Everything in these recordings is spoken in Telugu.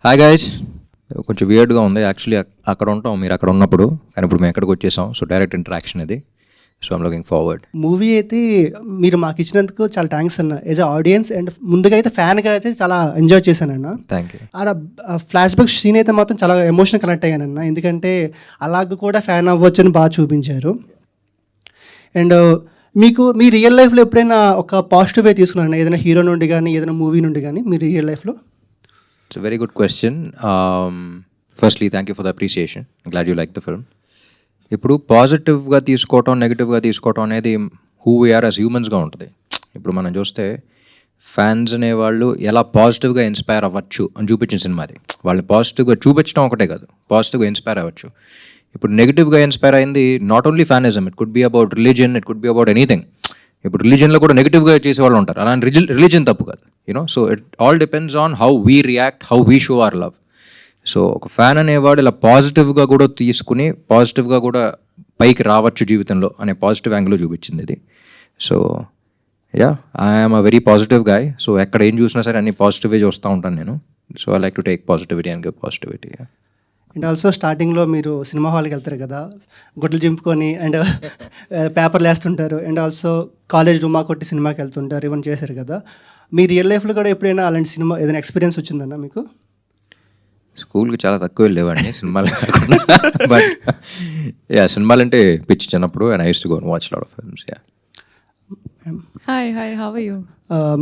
Hi guys. కొంచెం వియర్డ్గా ఉంది యాక్చువల్లీ. అక్కడ ఉంటాం మీరు అక్కడ ఉన్నప్పుడు, కానీ ఇప్పుడు మేము ఎక్కడికి వచ్చేసాం. సో డైరెక్ట్ ఇంటరాక్షన్ ఇది. So I'm looking forward. Movie అయితే మీరు మాకు ఇచ్చినందుకు చాలా థ్యాంక్స్ అన్న. యాజ్ అ ఆడియన్స్ అండ్ ముందుగా అయితే ఫ్యాన్గా అయితే చాలా ఎంజాయ్ చేశానన్న. Thank you. ఆడ ఫ్లాష్ బ్యాక్ సీన్ అయితే మాత్రం చాలా ఎమోషనల్ కనెక్ట్ అయ్యానన్న. ఎందుకంటే అలాగ కూడా ఫ్యాన్ అవ్వచ్చు అని బాగా చూపించారు. అండ్ మీకు మీ రియల్ లైఫ్లో ఎప్పుడైనా ఒక పాజిటివ్ వే తీసుకున్నారన్న, ఏదైనా హీరో నుండి కానీ ఏదైనా మూవీ నుండి కానీ మీ రియల్ లైఫ్లో? It's a very good question. Firstly thank you for the appreciation. Glad you like the film. ఇప్పుడు పాజిటివ్గా తీసుకోవటం, నెగిటివ్గా తీసుకోవటం అనేది హూ వీఆర్ యాజ్ హ్యూమన్స్గా ఉంటుంది. ఇప్పుడు మనం చూస్తే ఫ్యాన్స్ అనేవాళ్ళు ఎలా పాజిటివ్గా ఇన్స్పైర్ అవ్వచ్చు అని చూపించిన సినిమా అది. వాళ్ళని పాజిటివ్గా చూపించడం ఒకటే కాదు, పాజిటివ్గా ఇన్స్పైర్ అవ్వచ్చు. ఇప్పుడు నెగిటివ్గా ఇన్స్పైర్ అయింది not only fanism, it could be about religion, it could be about anything. ఇప్పుడు రిలీజన్లో కూడా నెగిటివ్గా చేసేవాళ్ళు ఉంటారు. అలాంటి రిలీజన్ తప్పు కాదు, you know. So it all depends on how we react, how we show hour love. So ఒక ఫ్యాన్ అనేవాడు ఇలా పాజిటివ్గా కూడా తీసుకుని పాజిటివ్గా కూడా పైకి రావచ్చు జీవితంలో అనే పాజిటివ్ యాంగిల్లో చూపించింది ఇది. So yeah, I'm a very positive guy. So ఎక్కడ ఏం చూసినా సరే అన్ని పాజిటివ్గా చూస్తూ ఉంటాను నేను. So I like to take positivity and give positivity. And also స్టార్టింగ్లో మీరు సినిమా హాల్కి వెళ్తారు కదా, గుడ్లు చింపుకొని అండ్ పేపర్లు వేస్తుంటారు. అండ్ ఆల్సో కాలేజ్ రుమా కొట్టి సినిమాకి వెళ్తుంటారు, ఇవన్నీ చేశారు కదా. మీ రియల్ లైఫ్లో కూడా ఎప్పుడైనా అలాంటి సినిమా ఏదైనా ఎక్స్పీరియన్స్ వచ్చిందన్న మీకు? స్కూల్కి చాలా తక్కువ వెళ్ళేవాడిని సినిమాలు కాకుండా. బట్ యా, సినిమాలు అంటే పిచ్చి చిన్నప్పుడు. And I use to go and watch lot of films. Yeah. Hi how are you?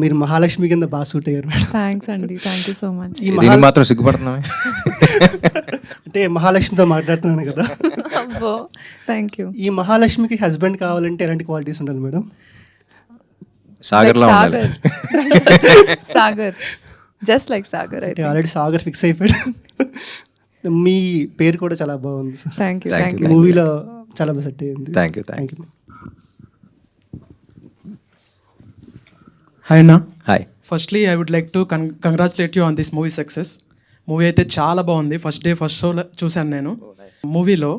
మీరు మహాలక్ష్మి కింద బాగా సూట్ అయ్యారు మేడం. థ్యాంక్స్ అండి, థ్యాంక్ యూ సో మచ్. దీనికి మాత్రం సిగ్గుపడుతున్నామే. అంటే మహాలక్ష్మితో మాట్లాడుతున్నాను కదా. అబ్బో, థ్యాంక్ యూ. ఈ మహాలక్ష్మికి హస్బెండ్ కావాలంటే ఎలాంటి క్వాలిటీస్ ఉండాలి మేడం? సాగర్లా ఉండాలి. Sagar, just like Sagar. అంటే ఆల్రెడీ సాగర్ ఫిక్స్ అయిపోయాడు. మీ పేరు కూడా చాలా బాగుంది sir. Thank you, Thank thank you. You. మూవీలో చాలా బాగా సెట్ అయ్యింది. Thank you. Thank you. Hi అన్న. Hi. Firstly I would like to congratulate you on this movie success. Movie అయితే చాలా బాగుంది. ఫస్ట్ డే ఫస్ట్ షో చూశాను నేను. మూవీలో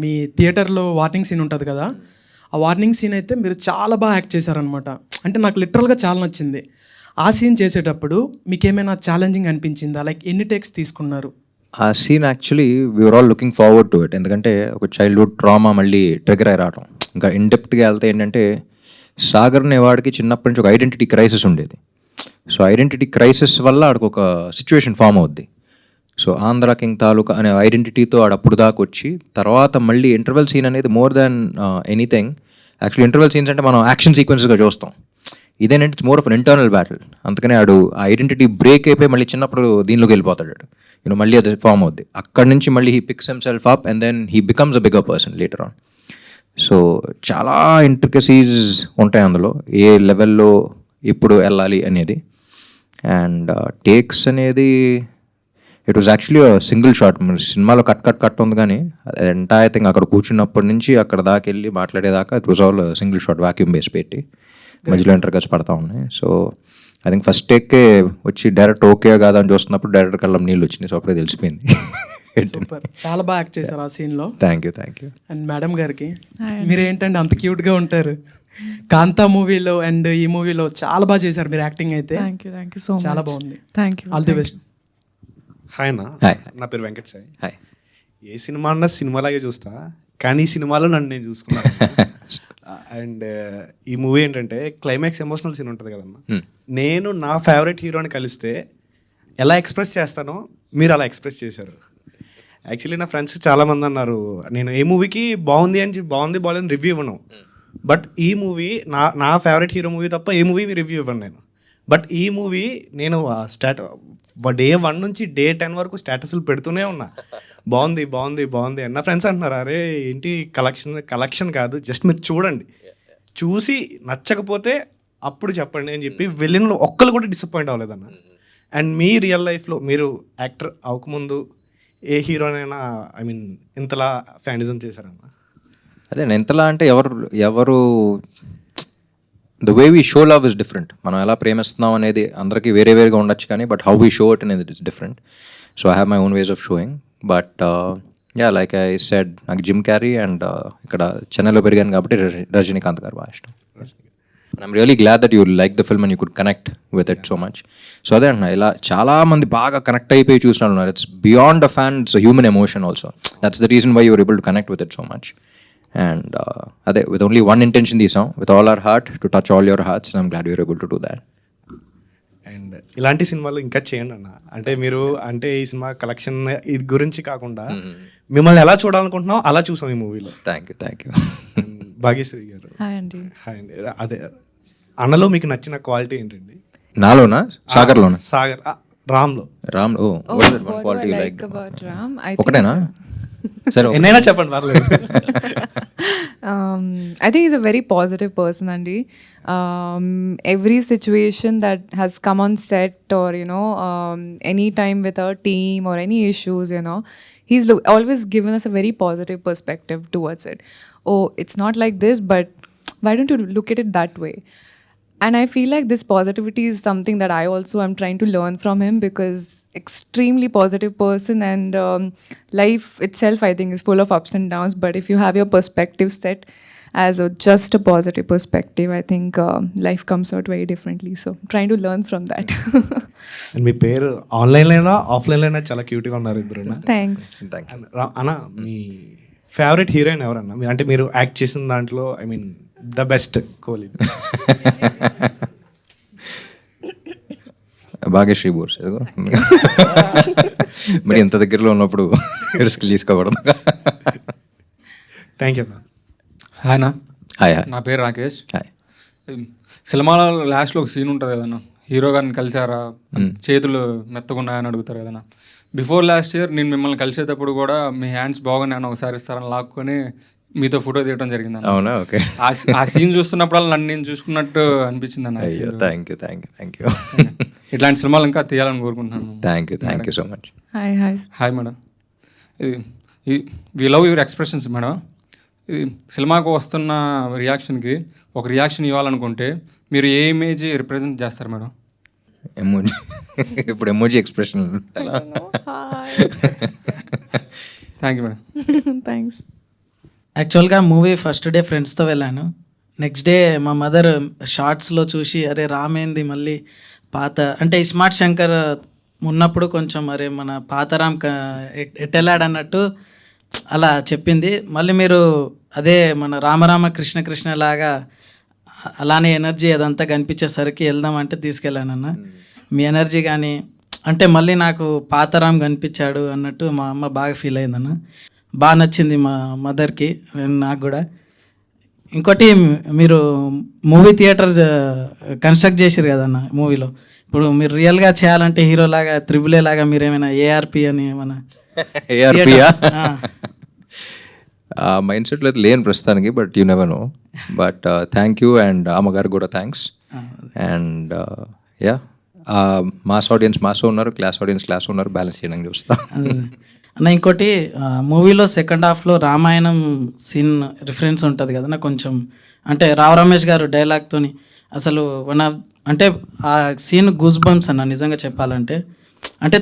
మీ థియేటర్లో వార్నింగ్ సీన్ ఉంటుంది కదా, ఆ వార్నింగ్ సీన్ అయితే మీరు చాలా బాగా యాక్ట్ చేశారనమాట. అంటే నాకు లిటరల్గా చాలా నచ్చింది. ఆ సీన్ చేసేటప్పుడు మీకు ఏమైనా ఛాలెంజింగ్ అనిపించిందా? లైక్ ఎన్ని టేక్స్ తీసుకున్నారు? ఆ scene actually we're all looking forward to it. ఎందుకంటే ఒక చైల్డ్హుడ్ ట్రామా మళ్ళీ ట్రిగర్ అయి రావడం. ఇంకా ఇన్డెప్త్గా వెళ్తే ఏంటంటే, సాగర్ అనేవాడికి చిన్నప్పటి నుంచి ఒక ఐడెంటిటీ క్రైసిస్ ఉండేది. సో ఐడెంటిటీ క్రైసిస్ వల్ల ఆడికి ఒక సిచ్యువేషన్ ఫామ్ అవుద్ది. సో ఆంధ్ర కింగ్ తాలూకా అనే ఐడెంటిటీతో ఆడు అప్పుడు దాకా వచ్చి, తర్వాత మళ్ళీ ఇంటర్వెల్ సీన్ అనేది more than anything. Actually interval scenes అంటే మనం యాక్షన్ సీక్వెన్స్గా చూస్తాం. ఇదేంటంటే it's more of an internal battle. అందుకనే ఆడు ఆ ఐడెంటిటీ బ్రేక్ అయిపోయి మళ్ళీ చిన్నప్పుడు దీనిలోకి వెళ్ళిపోతాడు. యూనో మళ్ళీ అది ఫామ్ అవుద్ది. అక్కడి నుంచి మళ్ళీ he picks himself up and then he becomes a bigger person later on. So చాలా ఇంట్రికసీస్ ఉంటాయి అందులో, ఏ లెవెల్లో ఇప్పుడు వెళ్ళాలి అనేది. అండ్ టేక్స్ అనేది it was actually single shot. సినిమాలో కట్ ఉంది, కానీ ఎంటైర్ థింగ్ అక్కడ కూర్చున్నప్పటి నుంచి అక్కడ దాకా వెళ్ళి మాట్లాడేదాకా it was all single shot, vacuum base పెట్టి మధ్యలో ఇంటర్కట్స్ పడతా ఉన్నాయి. సో ఐ థింక్ ఫస్ట్ టేక్కే వచ్చి డైరెక్ట్ ఓకే కాదా అని చూస్తున్నప్పుడు డైరెక్ట్ కళ్ళం నీళ్ళు వచ్చినాయి. సో అప్పుడే తెలిసిపోయింది. సూపర్, చాలా బాగా యాక్ట్ చేశారు ఆ సీన్లో. Thank you. అండ్ మేడం గారికి, మీరు ఏంటంటే అంత క్యూట్గా ఉంటారు. కాంతా మూవీలో అండ్ ఈ మూవీలో చాలా బాగా చేశారు మీరు యాక్టింగ్ అయితే. Thank you so much. చాలా బాగుంది. Thank you. All the best. Hi అన్న. హాయ్. నా పేరు వెంకట్ సాయి. హాయ్. ఏ సినిమా అన్నా సినిమాలాగే చూస్తా, కానీ ఈ సినిమాలో నన్ను నేను చూసుకున్నాను. అండ్ ఈ మూవీ ఏంటంటే క్లైమాక్స్ ఎమోషనల్ సీన్ ఉంటుంది కదన్నా. నేను నా ఫేవరెట్ హీరోని కలిస్తే ఎలా ఎక్స్ప్రెస్ చేస్తానో మీరు అలా ఎక్స్ప్రెస్ చేశారు. యాక్చువల్లీ నా ఫ్రెండ్స్ చాలామంది అన్నారు నేను ఏ మూవీకి బాగుంది బాగాలేని రివ్యూ ఇవ్వను. బట్ ఈ మూవీ నా ఫేవరెట్ హీరో మూవీ తప్ప ఏ మూవీ రివ్యూ ఇవ్వను నేను. బట్ ఈ మూవీ నేను డే 1 నుంచి డే 10 వరకు స్టేటస్లు పెడుతూనే ఉన్నా, బాగుంది బాగుంది బాగుంది అని. నా ఫ్రెండ్స్ అంటున్నారు, అరే ఏంటి కలెక్షన్ కాదు, జస్ట్ మీరు చూడండి, చూసి నచ్చకపోతే అప్పుడు చెప్పండి అని చెప్పి వెళ్ళిన ఒక్కరు కూడా డిసప్పాయింట్ అవ్వలేదన్న. అండ్ మీ రియల్ లైఫ్లో మీరు యాక్టర్ అవ్వకముందు ఏ హీరోనైనా ఐ మీన్ ఇంతలా ఫ్యానిజం చేశారన్న? అదే ఎంతలా అంటే ఎవరు the way we show love is different. మనం ఎలా ప్రేమిస్తున్నాం అనేది అందరికీ వేరేగా ఉండొచ్చు, కానీ but how we show it అనేది it's different. So I have my own ways of showing. But ya, like I said, నాకు జిమ్ క్యారీ అండ్ ఇక్కడ చెన్నైలో పెరిగాను కాబట్టి రజనీకాంత్ గారు బాగా ఇష్టం. I'm really glad that you like the film and you could connect with it so much. So అదే అంటున్నా, ఇలా చాలా మంది బాగా కనెక్ట్ అయిపోయి చూసిన వాళ్ళు ఉన్నారు. It's beyond a fan, it's human emotion also. That's the reason why you're able to connect with it so much. And అదే, విత్ ఓన్లీ వన్ ఇంటెన్షన్ తీసాం, with all our heart to touch all your hearts, and I'm glad you're able to do that. And ఇలాంటి సినిమాలు ఇంకా చేయండి అన్న. అంటే మీరు అంటే ఈ సినిమా కలెక్షన్ ఇది గురించి కాకుండా మిమ్మల్ని ఎలా చూడాలనుకుంటున్నాం అలా చూసాం ఈ మూవీలో. Thank you. భాగ్యశ్రీ గారు, హాయ్ అండి. హాయ్ అండి. అదే అన్నలో మీకు నచ్చిన క్వాలిటీ ఏంటండి? నాలోనా, సాగర్లోనా? సాగర్, రామ్లో. రామ్, ఓ What do I like about Ram? I think ఒకటేనా? సరే, ఎన్నైనా చెప్పండి, పర్లేదు. I think he's a very positive person, Andy. Every situation that has come on set, or any time with our team or any issues, he's always given us a very positive perspective towards it. Oh, it's not like this, but why don't you look at it that way? And I feel like this positivity is something that I also am trying to learn from him, because extremely positive person, and life itself I think is full of ups and downs, but if you have your perspective set as just a positive perspective, I think life comes out very differently. So trying to learn from that. And మీ పేరు ఆన్లైన్లోనా ఆఫ్లైన్లోనా చాలా క్యూట్గా ఉన్నారు ఇద్దరు. Thanks. అన్న, మీ ఫేవరెట్ హీరోయిన్ ఎవరన్నా? మీరు అంటే మీరు యాక్ట్ చేసిన దాంట్లో, I mean the best Kohli. Bhagyashree Borse. మరి ఎంత దగ్గరలో ఉన్నప్పుడు రిస్క్ తీసుకోకూడదు. థ్యాంక్ యూ అన్న. హాయ్ నా, హాయ్. నా పేరు రాకేష్. హాయ్. సినిమాలో లాస్ట్లో ఒక సీన్ ఉంటుంది కదన్నా, హీరో గారిని కలిసారా, చేతులు మెత్తగున్నాయని అడుగుతారు కదన్నా. బిఫోర్ లాస్ట్ ఇయర్ నేను మిమ్మల్ని కలిసేటప్పుడు కూడా మీ హ్యాండ్స్ బాగున్నాయని ఒకసారి ఇస్తారని లాక్కొని మీతో ఫోటో తీయడం జరిగింది. అవునా? ఓకే. ఆ సీన్ చూస్తున్నప్పుడు నన్ను నేను చూసుకున్నట్టు అనిపించింది అన్న. Thank you. ఇట్లాంటి సినిమాలు ఇంకా తీయాలని కోరుకుంటున్నాను. Thank you so much. Hi. Hi madam. We love your expressions madam. ఇది సినిమాకు వస్తున్న రియాక్షన్కి ఒక రియాక్షన్ ఇవ్వాలనుకుంటే మీరు ఏ ఇమేజ్ రిప్రజెంట్ చేస్తారు మేడం? ఎమోజీ. ఇప్పుడు emoji expression. Thank you madam. Thanks. యాక్చువల్గా మూవీ ఫస్ట్ డే ఫ్రెండ్స్తో వెళ్ళాను. నెక్స్ట్ డే మా మదర్ షార్ట్స్లో చూసి, అరే రామేంది మళ్ళీ పాత, అంటే ఇస్మార్ట్ శంకర్ ఉన్నప్పుడు కొంచెం అరే మన పాత రామ్ ఎట్టెళ్ళాడు అన్నట్టు అలా చెప్పింది. మళ్ళీ మీరు అదే మన రామరామ కృష్ణ కృష్ణ లాగా అలానే ఎనర్జీ అదంతా కనిపించేసరికి వెళ్దామంటే తీసుకెళ్ళానన్న. మీ ఎనర్జీ కానీ అంటే మళ్ళీ నాకు పాతరామ్ కనిపించాడు అన్నట్టు మా అమ్మ బాగా ఫీల్ అయిందన్న. బాగా నచ్చింది మా మదర్కి, నాకు కూడా. ఇంకోటి, మీరు మూవీ థియేటర్ కన్స్ట్రక్ట్ చేసారు కదన్న మూవీలో. ఇప్పుడు మీరు రియల్గా చేయాలంటే హీరోలాగా త్రిబుల్ ఏ లాగా మీరు ఏమైనా ఏఆర్పి అని ఏమైనా మైండ్ సెట్లో అయితే లేని ప్రస్తుతానికి, but you never know. But thank you, and అమ్మగారు కూడా thanks. And yeah, mass audience mass ఉన్నారు, క్లాస్ ఆడియన్స్ క్లాస్ ఉన్నారు, బ్యాలెన్స్ చేయడానికి చూస్తాం. అన్న ఇంకోటి, మూవీలో సెకండ్ హాఫ్లో రామాయణం సీన్ రిఫరెన్స్ ఉంటుంది కదన్నా కొంచెం, అంటే రావు రమేష్ గారు డైలాగ్తోని అసలు అంటే ఆ సీన్ గూస్ బంప్స్ అన్న నిజంగా చెప్పాలంటే. అంటే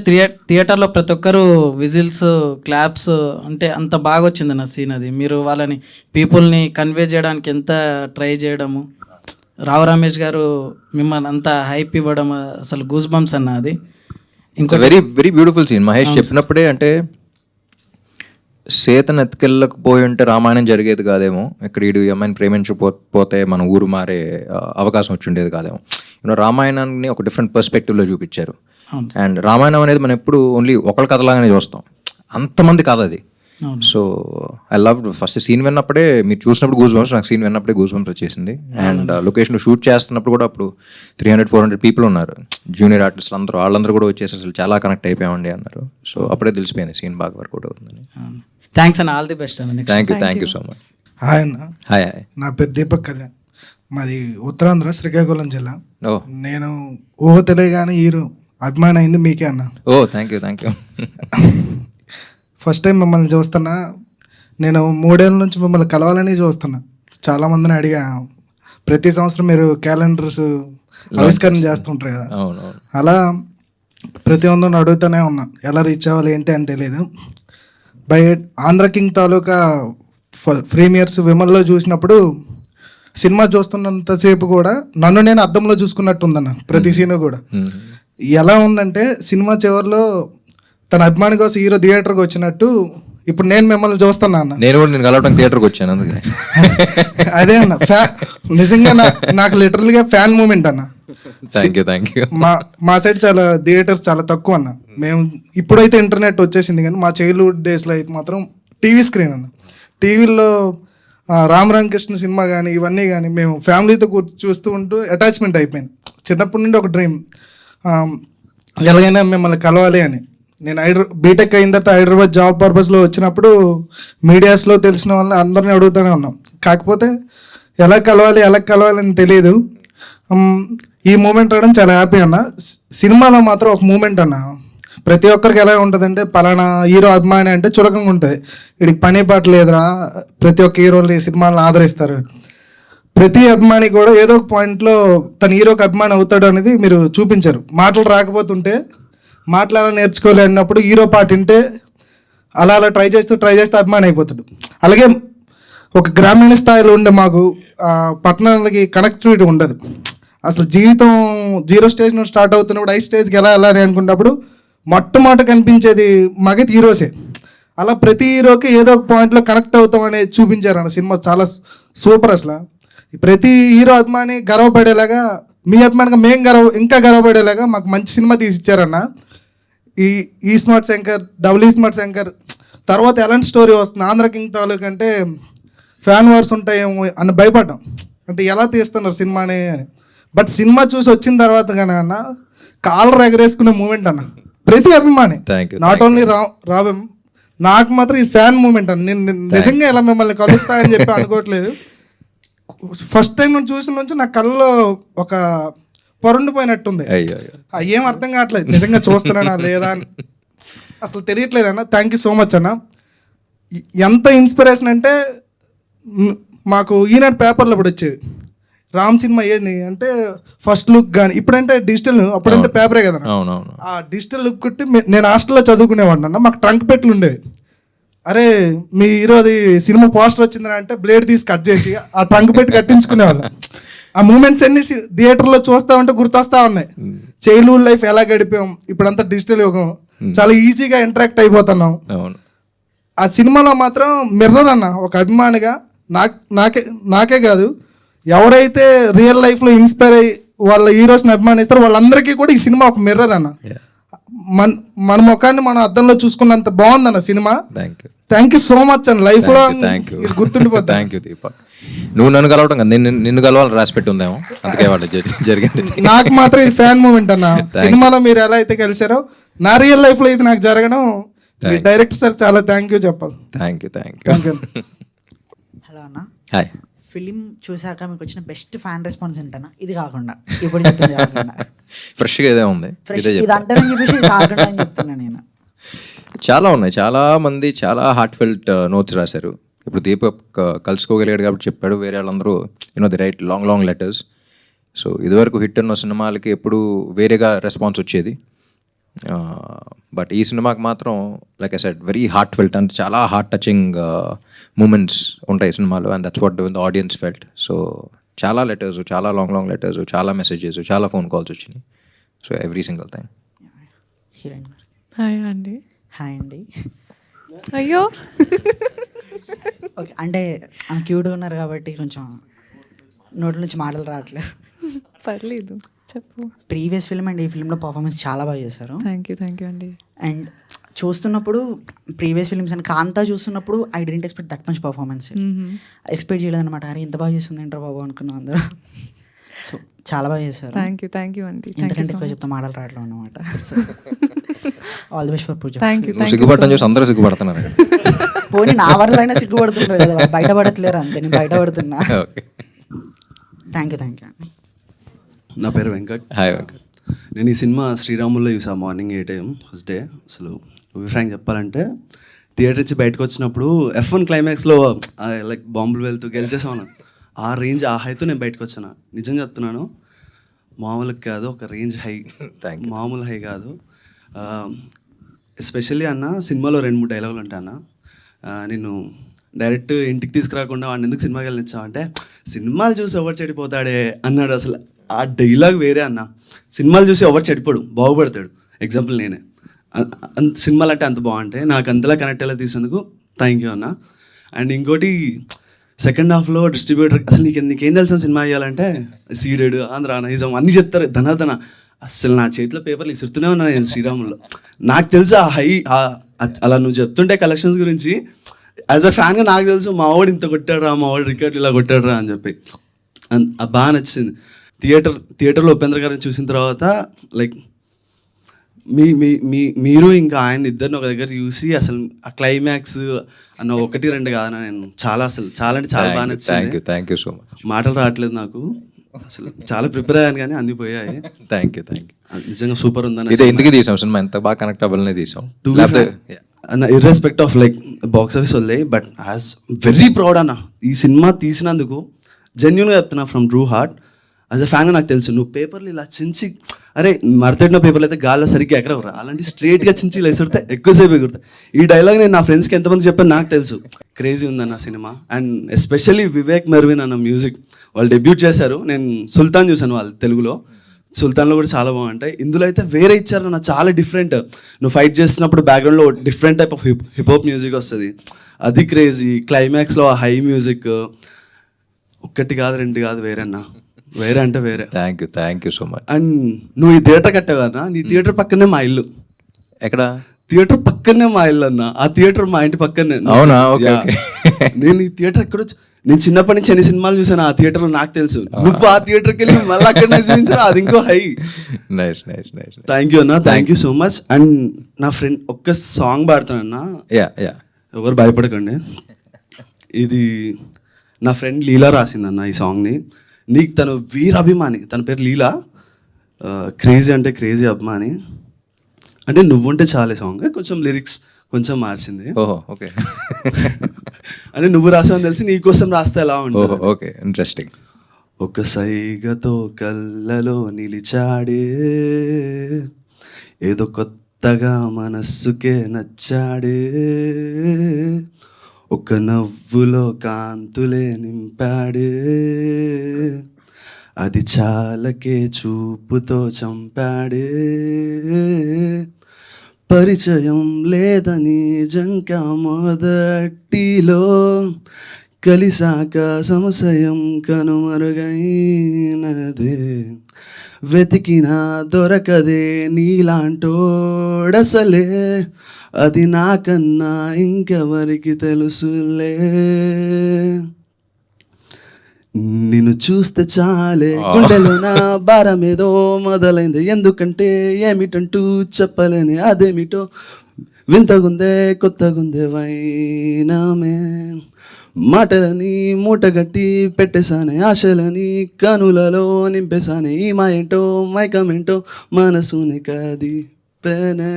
థియేటర్లో ప్రతి ఒక్కరు విజిల్స్, క్లాప్స్, అంటే అంత బాగా వచ్చింది నా సీన్ అది. మీరు వాళ్ళని పీపుల్ని కన్వే చేయడానికి ఎంత ట్రై చేయడము, రావు రమేష్ గారు మిమ్మల్ని అంత హైప్ ఇవ్వడం, అసలు గూస్ బంప్స్ అన్న అది. ఇంకా వెరీ బ్యూటిఫుల్ సీన్. మహేష్ చెప్పినప్పుడే, అంటే సీతను ఎత్తుకెళ్ళకపోయి ఉంటే రామాయణం జరిగేది కాదేమో, ఇక్కడ ఈ అమ్మాయిని ప్రేమించకపోతే మన ఊరు మారే అవకాశం వచ్చి ఉండేది కాదేమో. రామాయణాన్ని ఒక డిఫరెంట్ పర్స్పెక్టివ్లో చూపించారు. అండ్ రామాయణం అనేది మనం ఎప్పుడు ఓన్లీ ఒకళ్ళ కథలాగానే చూస్తాం, అంతమంది కథ అది. So I love first scene విన్నప్పుడే, మీరు చూసినప్పుడు గూస్ బంప్స్, నాకు సీన్ విన్నప్పుడే గూస్ బంప్స్ వచ్చేసింది. అండ్ లొకేషన్ షూట్ చేస్తున్నప్పుడు కూడా అప్పుడు 300-400 పీపుల్ ఉన్నారు, జూనియర్ ఆర్టిస్టులు అందరూ, వాళ్ళందరూ కూడా వచ్చేసి అసలు చాలా కనెక్ట్ అయిపోయామండి అన్నారు. సో అప్పుడే తెలిసిపోయింది సీన్ బాగా వర్కౌట్ అవుతుందని. థ్యాంక్స్ అన్న, ఆల్ ది బెస్ట్ అన్న. Thank you so much. Hi అన్న. హాయ్. నా పేరు దీపక్ కళ్యాణ్, మాది ఉత్తరాంధ్ర శ్రీకాకుళం జిల్లా. ఓ, నేను ఊహ తెలియగానే హీరో అభిమానం అయింది మీకే అన్న. ఓ థ్యాంక్ యూ. ఫస్ట్ టైం మిమ్మల్ని చూస్తున్నా, నేను 3 ఏళ్ళ నుంచి మిమ్మల్ని కలవాలని చూస్తున్నా. చాలామందిని అడిగా, ప్రతి సంవత్సరం మీరు క్యాలెండర్స్ ఆవిష్కరణ చేస్తుంటారు కదా, అలా ప్రతి ఒక్కరిని అడుగుతూనే ఉన్నా ఎలా రీచ్ అవ్వాలి ఏంటి అని తెలియదు. By Andhra King Taluka premiers విమల్లో చూసినప్పుడు సినిమా చూస్తున్నంతసేపు కూడా నన్ను నేను అద్దంలో చూసుకున్నట్టు ఉందన్న ప్రతి సీను కూడా. ఎలా ఉందంటే సినిమా చివరిలో తన అభిమాని కోసం హీరో థియేటర్కి వచ్చినట్టు ఇప్పుడు నేను మిమ్మల్ని చూస్తున్నా అన్న. నేను కూడా నేను కలవడానికి థియేటర్కి వచ్చాను అందుకే. అదే అన్న నిజంగా నాకు లిటరల్గా ఫ్యాన్ మూమెంట్ అన్న. Thank you. మా సైడ్ చాలా థియేటర్స్ చాలా తక్కువ అన్న. మేము ఇప్పుడైతే ఇంటర్నెట్ వచ్చేసింది కానీ మా చైల్డ్హుడ్ డేస్లో అయితే మాత్రం టీవీ స్క్రీన్ అన్న. టీవీలో రామ్ రామకృష్ణ సినిమా కానీ ఇవన్నీ కానీ మేము ఫ్యామిలీతో చూస్తూ ఉంటూ అటాచ్మెంట్ అయిపోయింది. చిన్నప్పటి నుండి ఒక డ్రీమ్, ఎలాగైనా మిమ్మల్ని కలవాలి అని. నేను బీటెక్ అయిన తర్వాత హైదరాబాద్ జాబ్ పర్పస్లో వచ్చినప్పుడు మీడియాస్లో తెలిసిన వాళ్ళని అందరినీ అడుగుతూనే ఉన్నాం. కాకపోతే ఎలా కలవాలి అని తెలియదు. ఈ మూమెంట్ రావడం చాలా హ్యాపీ అన్న. సినిమాలో మాత్రం ఒక మూమెంట్ అన్న, ప్రతి ఒక్కరికి ఎలా ఉంటుందంటే పలానా హీరో అభిమాని అంటే చులకంగా ఉంటుంది, వీడికి పని పాట లేదురా, ప్రతి ఒక్క హీరోలు ఈ సినిమాలను ఆదరిస్తారు. ప్రతి అభిమాని కూడా ఏదో ఒక పాయింట్లో తన హీరోకి అభిమాని అవుతాడు అనేది మీరు చూపించారు. మాటలు రాకపోతుంటే మాటలు అలా నేర్చుకోలే అన్నప్పుడు హీరో పాట వింటే అలా ట్రై చేస్తూ అభిమాని అయిపోతాడు. అలాగే ఒక గ్రామీణ స్థాయిలో ఉండే మాకు పట్టణాలకి కనెక్టివిటీ ఉండదు. అసలు జీవితం 0 స్టేజ్ నుండి స్టార్ట్ అవుతున్నప్పుడు 5 స్టేజ్కి ఎలా వెళ్ళాలి అనుకున్నప్పుడు మొట్టమొదట కనిపించేది మాకైతే హీరోసే. అలా ప్రతి హీరోకి ఏదో ఒక పాయింట్లో కనెక్ట్ అవుతాం అనేది చూపించారు అన్న. సినిమా చాలా సూపర్. అసలు ప్రతి హీరో అభిమాని గర్వపడేలాగా, మీ అభిమానిగా మేము ఇంకా గర్వపడేలాగా మాకు మంచి సినిమా తీసి ఇచ్చారన్న. ఈ స్మార్ట్ శంకర్, డబుల్ ఈ స్మార్ట్ శంకర్ తర్వాత ఎలాంటి స్టోరీ వస్తుంది, ఆంధ్ర కింగ్ తాలూకు అంటే ఫ్యాన్ వార్స్ ఉంటాయేమో అని భయపడ్డాం, అంటే ఎలా తీస్తున్నారు సినిమాని అని. బట్ సినిమా చూసి వచ్చిన తర్వాత కానీ అన్న కాలర్ ఎగరేసుకునే మూమెంట్ అన్న ప్రతి అభిమాని, నాట్ ఓన్లీ రాబం, నాకు మాత్రం ఇది ఫ్యాన్ మూమెంట్ అన్న. నేను నిజంగా ఇలా మిమ్మల్ని కలుస్తా అని చెప్పి అనుకోవట్లేదు. ఫస్ట్ టైం నేను చూసిన నుంచి నా కళ్ళలో ఒక పొరండిపోయినట్టుంది. ఏం అర్థం కావట్లేదు నిజంగా చూస్తున్నానా లేదా అని అసలు తెలియట్లేదు అన్న. థ్యాంక్ యూ సో మచ్ అన్న. ఎంత ఇన్స్పిరేషన్ అంటే మాకు ఈనాడు పేపర్లో ఇప్పుడు వచ్చేది రామ్ సినిమా ఏది అంటే ఫస్ట్ లుక్ కానీ, ఇప్పుడంటే డిజిటల్, అప్పుడంటే పేపరే కదా. ఆ డిజిటల్ లుక్ కొట్టి నేను హాస్టల్లో చదువుకునేవాడిని అన్న. మాకు ట్రంక్ పెట్లు ఉండేవి. అరే మీ ఈరోజు సినిమా పోస్టర్ వచ్చిందని అంటే బ్లేడ్ తీసి కట్ చేసి ఆ ట్రంక్ పెట్టి కట్టించుకునేవాళ్ళం. ఆ మూమెంట్స్ అన్ని థియేటర్లో చూస్తా ఉంటే గుర్తొస్తా ఉన్నాయి. చైల్డ్హుడ్ లైఫ్ ఎలా గడిపాం, ఇప్పుడంతా డిజిటల్ యుగం, చాలా ఈజీగా ఇంటరాక్ట్ అయిపోతున్నాం. ఆ సినిమాలో మాత్రం మిర్రర్ అన్న. ఒక అభిమానిగా నాకే కాదు, ఎవరైతే రియల్ లైఫ్లో ఇన్స్పైర్ అయ్యి వాళ్ళ హీరోస్ని అభిమానిస్తారో వాళ్ళందరికీ కూడా ఈ సినిమా ఒక మిర్రర్ అన్న. మన ముఖాన్ని మనం అద్దంలో చూసుకున్నంత బాగుందన్న cinema. Thank you so much అన్న. లైఫ్ లో గుర్తుండిపోతుంది. Thank you Deepak. నువ్వు నన్ను కలవటం కదా, నిన్ను కలవాలని రాసి పెట్టి ఉందేమో, అందుకే వాళ్ళు జరిగింది. నాకు మాత్రం ఇది ఫ్యాన్ మూమెంట్ అన్న. సినిమాలో మీరు ఎలా అయితే కలిసారో నా రియల్ లైఫ్ లో ఇది నాకు జరగడం డైరెక్టర్ సార్ చాలా థ్యాంక్ యూ చెప్పాలి. Thank you. హలో అన్న. హాయ్. ఫిలిం చూసాక మీకు వచ్చిన బెస్ట్ ఫ్యాన్ రెస్పాన్స్ ఏంటన్నా? ఇది కాకుండా ఇప్పుడు చెప్పింది కాకుండా ఫ్రెష్గా ఇదే ఉంది. ఇది అంటారని చెప్పేసి ఇది కాకుండా అని చెప్తున్నా నేను. చాలా ఉన్నాయి, చాలా మంది చాలా హార్ట్ ఫెల్ట్ నోట్స్ రాశారు. ఇప్పుడు దీపక్ కలుసుకోగలిగాడు కాబట్టి చెప్పాడు, వేరే వాళ్ళందరూ the right long letters. So ఇదివరకు హిట్ ఉన్న సినిమాలకి ఎప్పుడు వేరేగా రెస్పాన్స్ వచ్చేది. బట్ ఈ సినిమాకి మాత్రం like I said very heart felt, అంటే చాలా హార్ట్ టచింగ్ మూమెంట్స్ ఉంటాయి సినిమాలో, and that's what the audience felt. So చాలా లెటర్స్, చాలా లాంగ్ లెటర్స్, చాలా మెసేజెస్, చాలా ఫోన్ కాల్స్ వచ్చినాయి. So every single thing. Heroine hi అండి. హాయ్ అండి. అయ్యో ఓకే, అంటే ఆమె క్యూట్గా ఉన్నారు కాబట్టి కొంచెం నోటి నుంచి మాటలు రావట్లేదు. పర్లేదు చెప్పు. ప్రీవియస్ ఫిల్మ్ అండ్ ఈ ఫిల్మ్లో పర్ఫార్మెన్స్ చాలా బాగా చేశారు. థ్యాంక్ యూ అండి. అండ్ చూస్తున్నప్పుడు ప్రీవియస్ ఫిల్మ్స్ అండ్ కాంతా చూస్తున్నప్పుడు I didn't expect that much performance. Expect చేయలేదు అనమాట. అరే ఇంత బాగా చేస్తుంది ఏంట్రా బాబు అనుకున్నాం అందరూ. సో చాలా బాగా చేశారు. థ్యాంక్ యూ అండి. ఎందుకంటే ఎక్కువ చెప్తా మాటలు రావట్లేదు అనమాట. ఆల్ ది బెస్ట్ ఫర్ పూజ. సిగ్గుపడటం చూసి అందరూ సిగ్గుపడుతున్నారు. పోనీ నా వల్ల అయినా సిగ్గుపడుతున్నారు కదా, బయటపడట్లేరు అంతే, నేను బయటపడుతున్నా. థ్యాంక్ యూ అండి. నా పేరు వెంకట్. హాయ్ వెంకట్. నేను ఈ సినిమా శ్రీరాముల్లో చూసా మార్నింగ్ 8 AM ఫస్ట్ డే. అసలు ఫ్రాంక్ చెప్పాలంటే థియేటర్ నుంచి బయటకు వచ్చినప్పుడు F1 క్లైమాక్స్లో లైక్ బాంబులు వెళ్తూ గెలిచేసాను. ఆ రేంజ్ ఆ హైతో నేను బయటకు వచ్చాను. నిజం చెప్తున్నాను, మామూలుగా కాదు, ఒక రేంజ్ హై, మామూలు హై కాదు. ఎస్పెషల్లీ అన్న సినిమాలో 2-3 డైలాగులు ఉంటాయి అన్న. నేను డైరెక్ట్ ఇంటికి తీసుకురాకుండా వాడిని ఎందుకు సినిమాకి వెళ్ళనిచ్చావు అంటే, సినిమాలు చూసి ఎవరు చెడిపోతాడే అన్నాడు. అసలు ఆ డైలాగ్ వేరే అన్న. సినిమాలు చూసి ఎవరు చెడిపోడు, బాగుపడతాడు. ఎగ్జాంపుల్ నేనే. సినిమాలు అంటే అంత బాగుంటాయి, నాకు అంతలా కనెక్ట్ అయ్యేలా తీసేందుకు థ్యాంక్ యూ అన్న. అండ్ ఇంకోటి సెకండ్ హాఫ్లో డిస్ట్రిబ్యూటర్ అసలు నీకేం తెలిసిన సినిమా అయ్యాలంటే సీడెడ్, ఆంధ్ర, నైజం అన్నీ చెప్తారు ధనాధన. అసలు నా చేతిలో పేపర్లు ఇసురుతూనే ఉన్నా నేను శ్రీరాముల్లో. నాకు తెలుసు ఆ హై అలా నువ్వు చెప్తుంటే కలెక్షన్స్ గురించి యాజ్ అ ఫ్యాన్గా నాకు తెలుసు మా వాడు ఇంత కొట్టాడు రా, మా వాడు రికార్డు ఇలా కొట్టాడు రా అని చెప్పి. బాగా నచ్చింది. థియేటర్లో ఉపేంద్ర గారిని చూసిన తర్వాత లైక్ మీరు ఇంకా ఆయన ఇద్దరిని ఒక దగ్గర చూసి అసలు ఆ క్లైమాక్స్ అన్న 1-2 కాదన్న, నేను చాలా అసలు చాలా అంటే చాలా బాగా నచ్చింది. Thank you so much. మాటలు రావట్లేదు నాకు, అసలు చాలా ప్రిపేర్ అయ్యాను కానీ అన్నీ పోయాయి. Thank you. నిజంగా సూపర్ ఉందని. ఇదే ఎందుకు తీసాం సినిమా, ఎంత బాగా కనెక్ట్ అవ్వాలనే తీసాం. Irrespective of like box office వదిలే, బట్ యాజ్ వెరీ ప్రౌడ్ అన్న ఈ సినిమా తీసినందుకు. జెన్యున్గా చెప్తున్నా from true heart. As a ఫ్యాన్గా నాకు తెలుసు నువ్వు పేపర్లు ఇలా చించి, అరే మరతడిన పేపర్లు అయితే గాల్లో సరిగ్గా ఎక్కడవరా, అలాంటి స్ట్రేట్గా చించి ఇలా ఎసురుతే ఎక్కువసేపు ఎగురుతాయి. ఈ డైలాగ్ నేను నా ఫ్రెండ్స్కి ఎంతమంది చెప్పాను నాకు తెలుసు. క్రేజీ ఉందన్న cinema. And especially Vivek Mervin అన్న మ్యూజిక్, వాళ్ళు డెబ్యూట్ చేశారు. నేను సుల్తాన్ చూశాను వాళ్ళు తెలుగులో, సుల్తాన్లో కూడా చాలా బాగుంటాయి. ఇందులో అయితే వేరే ఇచ్చారు అన్న, చాలా డిఫరెంట్. నువ్వు ఫైట్ చేస్తున్నప్పుడు బ్యాక్గ్రౌండ్లో different type of hip-hop music వస్తుంది, అది క్రేజీ. క్లైమాక్స్లో ఆ హై మ్యూజిక్ 1 కాదు 2 కాదు వేరే అన్న, వేరే అంటే వేరే. Thank you so much. And నువ్వు ఈ థియేటర్ కట్టావు కదా, నీ థియేటర్ పక్కనే మా ఇల్లు. ఎక్కడ? థియేటర్ పక్కనే మా ఇల్లు అన్న, ఆ థియేటర్ మా ఇంటి పక్కనే. అవునా? ఓకే. నేను ఈ థియేటర్ ఎక్కడో నేను చిన్నప్పటి నుంచి ఎన్ని సినిమాలు చూసాను ఆ థియేటర్లో నాకు తెలుసు. నువ్వు ఆ థియేటర్కి వెళ్ళి మళ్ళీ అక్కడనే చూపించారు, అది ఇంకో హై. నైస్. థ్యాంక్ యూ అన్న, thank you so much. And నా ఫ్రెండ్ ఒక్క సాంగ్ పాడతానన్న, యా ఎవరు భయపడకండి. ఇది నా ఫ్రెండ్ లీలా రాసిందన్న ఈ సాంగ్ని. నీకు తను వీర అభిమాని, తన పేరు లీలా. క్రేజీ అంటే క్రేజీ అభిమాని. అంటే నువ్వుంటే చాలే సాంగ్ కొంచెం లిరిక్స్ కొంచెం మార్చింది. ఓహో ఓకే. అంటే నువ్వు రాసావని తెలిసి నీకోసం రాస్తే ఎలా ఉంటుంది. Okay, interesting. ఒక సైగతో కళ్ళలో నిలిచాడే, ఏదో కొత్తగా మనస్సుకే నచ్చాడే, ఒక నవ్వులో కాంతులే నింపాడే, అది చాలకే చూపుతో చంపాడే, పరిచయం లేదని జంక మొదటిలో, కలిసాక సంశయం కనుమరుగైనదే, వెతికినా దొరకదే నీలాంటోడసలే, అది నాకన్నా ఇంకెవరికి తెలుసులే, నిన్ను చూస్తే చాలే గుండెలో నా భారమేదో మొదలైంది, ఎందుకంటే ఏమిటంటూ చెప్పలేని అదేమిటో, వింతగుందే కొత్తగుందే వైనమే, మాటలని మూటగట్టి పెట్టేశానే, ఆశలని కనులలో నింపేశానే, ఈ మా ఏంటో మైకమేంటో మనసుని కదిపేనే.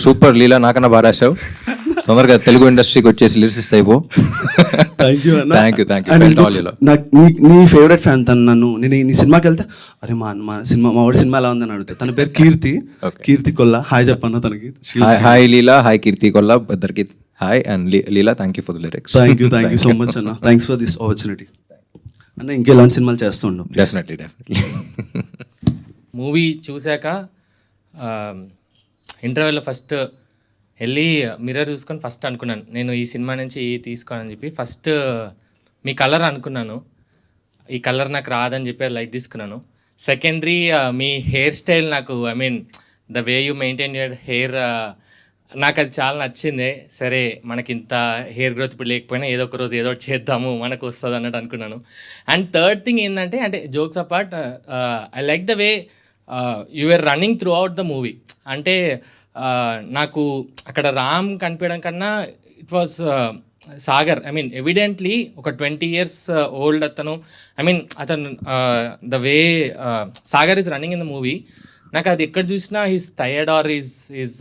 సూపర్ లీలా, నాకన్నా బాగా రాశావు. తొందరగా తెలుగు ఇండస్ట్రీకి వచ్చేసి లిరిసిస్ట్ అయిపో. Thank you. నీ ఫేవరెట్ ఫ్యాన్ తను. నేను నీ సినిమాకి వెళ్తే అరే మా వాడి సినిమా ఎలా ఉందని అడుగుతా. తన పేరు కీర్తి కొల్లా. హాయ్ చెప్పన్నా తనకి. హాయ్ లీలా, హాయ్ కీర్తి కొల్లా, ఇద్దరికి hi. And Leela, thank you for the lyrics. Thank you so much అన్న, థ్యాంక్స్ ఫర్ దిస్ ఆపర్చునిటీ అన్న. ఇంకెలాంటి సినిమాలు చేస్తుండం. డెఫినెట్లీ. మూవీ చూశాక ఇంటర్వెల్లో ఫస్ట్ వెళ్ళి మిర్రర్ చూసుకొని ఫస్ట్ అనుకున్నాను నేను ఈ సినిమా నుంచి తీసుకోనని చెప్పి. ఫస్ట్ మీ కలర్ అనుకున్నాను, ఈ కలర్ నాకు రాదని చెప్పి లైట్ తీసుకున్నాను. సెకండరీ మీ హెయిర్ స్టైల్ నాకు, I mean the way you maintain your hair, నాకు అది చాలా నచ్చింది. సరే మనకి ఇంత హెయిర్ గ్రోత్ ఇప్పుడు లేకపోయినా ఏదో ఒక రోజు ఏదో ఒకటి చేద్దాము మనకు వస్తుంది అన్నట్టు అనుకున్నాను. అండ్ థర్డ్ థింగ్ ఏంటంటే, అంటే jokes apart, I like the way you are running throughout the movie. అంటే నాకు అక్కడ రామ్ కనిపించడం కన్నా it was Sagar. I mean evidently ఒక 20 years ఓల్డ్ అతను. ఐ మీన్ అతను the way Sagar is running in the movie, నాకు అది ఎక్కడ చూసినా హీస్ టయర్డ్ ఆర్ ఈజ్